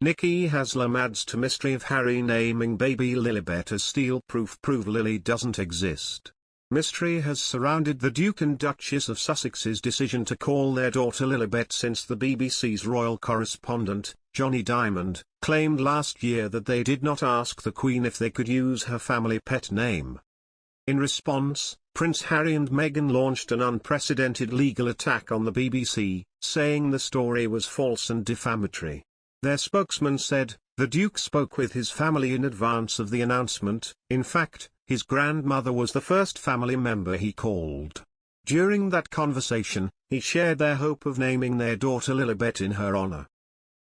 Nicky Haslam adds to mystery of Harry naming baby Lilibet as steel-proof prove Lily doesn't exist. Mystery has surrounded the Duke and Duchess of Sussex's decision to call their daughter Lilibet since the BBC's royal correspondent, Johnny Diamond, claimed last year that they did not ask the Queen if they could use her family pet name. In response, Prince Harry and Meghan launched an unprecedented legal attack on the BBC, saying the story was false and defamatory. Their spokesman said, "The Duke spoke with his family in advance of the announcement. In fact, his grandmother was the first family member he called. During that conversation, he shared their hope of naming their daughter Lilibet in her honor.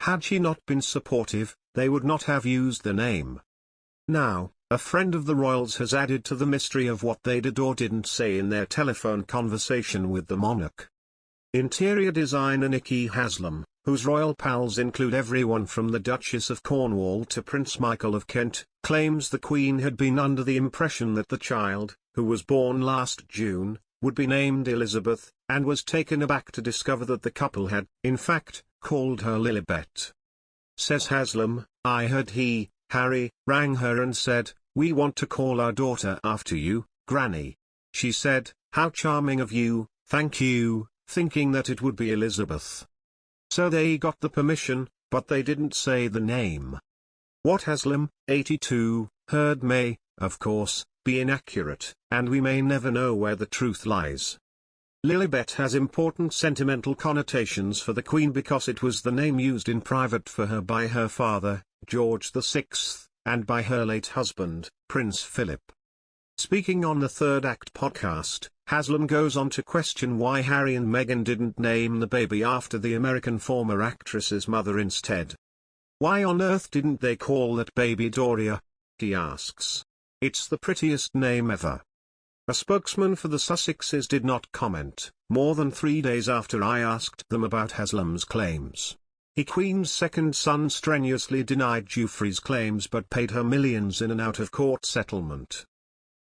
Had she not been supportive, they would not have used the name." Now, a friend of the royals has added to the mystery of what they did or didn't say in their telephone conversation with the monarch. Interior designer Nicky Haslam, whose royal pals include everyone from the Duchess of Cornwall to Prince Michael of Kent, claims the Queen had been under the impression that the child, who was born last June, would be named Elizabeth, and was taken aback to discover that the couple had, in fact, called her Lilibet. Says Haslam, "I heard he, Harry, rang her and said, 'We want to call our daughter after you, Granny.' She said, 'How charming of you, thank you,' thinking that it would be Elizabeth. So they got the permission, but they didn't say the name." What Haslam, 82, heard may, of course, be inaccurate, and we may never know where the truth lies. Lilibet has important sentimental connotations for the Queen because it was the name used in private for her by her father, George VI, and by her late husband, Prince Philip. Speaking on the Third Act podcast, Haslam goes on to question why Harry and Meghan didn't name the baby after the American former actress's mother instead. "Why on earth didn't they call that baby Doria?" he asks. "It's the prettiest name ever." A spokesman for the Sussexes did not comment, more than 3 days after I asked them about Haslam's claims. The Queen's second son strenuously denied Geoffrey's claims but paid her millions in an out-of-court settlement.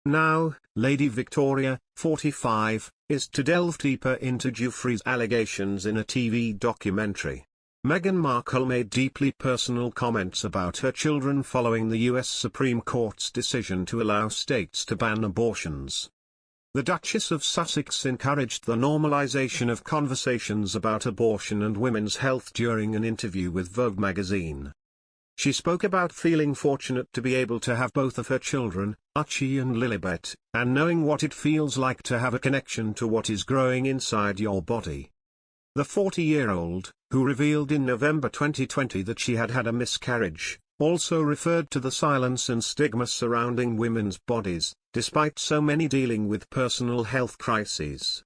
Now, Lady Victoria, 45, is to delve deeper into Geoffrey's allegations in a TV documentary. Meghan Markle made deeply personal comments about her children following the US Supreme Court's decision to allow states to ban abortions. The Duchess of Sussex encouraged the normalization of conversations about abortion and women's health during an interview with Vogue magazine. She spoke about feeling fortunate to be able to have both of her children, Archie and Lilibet, and knowing what it feels like to have a connection to what is growing inside your body. The 40-year-old, who revealed in November 2020 that she had had a miscarriage, also referred to the silence and stigma surrounding women's bodies, despite so many dealing with personal health crises.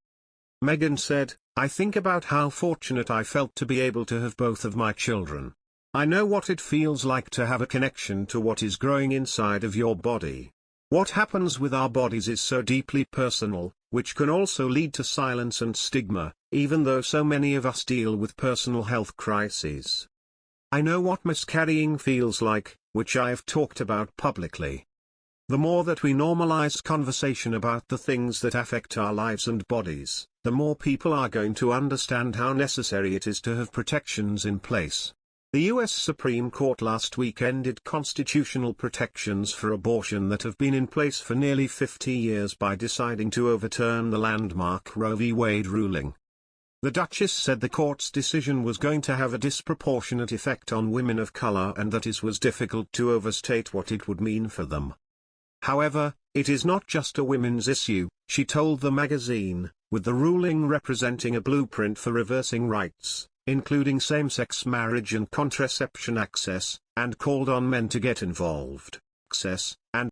Meghan said, "I think about how fortunate I felt to be able to have both of my children. I know what it feels like to have a connection to what is growing inside of your body. What happens with our bodies is so deeply personal, which can also lead to silence and stigma, even though so many of us deal with personal health crises. I know what miscarrying feels like, which I have talked about publicly. The more that we normalize conversation about the things that affect our lives and bodies, the more people are going to understand how necessary it is to have protections in place." The US Supreme Court last week ended constitutional protections for abortion that have been in place for nearly 50 years by deciding to overturn the landmark Roe v. Wade ruling. The Duchess said the court's decision was going to have a disproportionate effect on women of color and that it was difficult to overstate what it would mean for them. However, it is not just a women's issue, she told the magazine, with the ruling representing a blueprint for reversing rights, including same-sex marriage and contraception access, and called on men to get involved. Access, and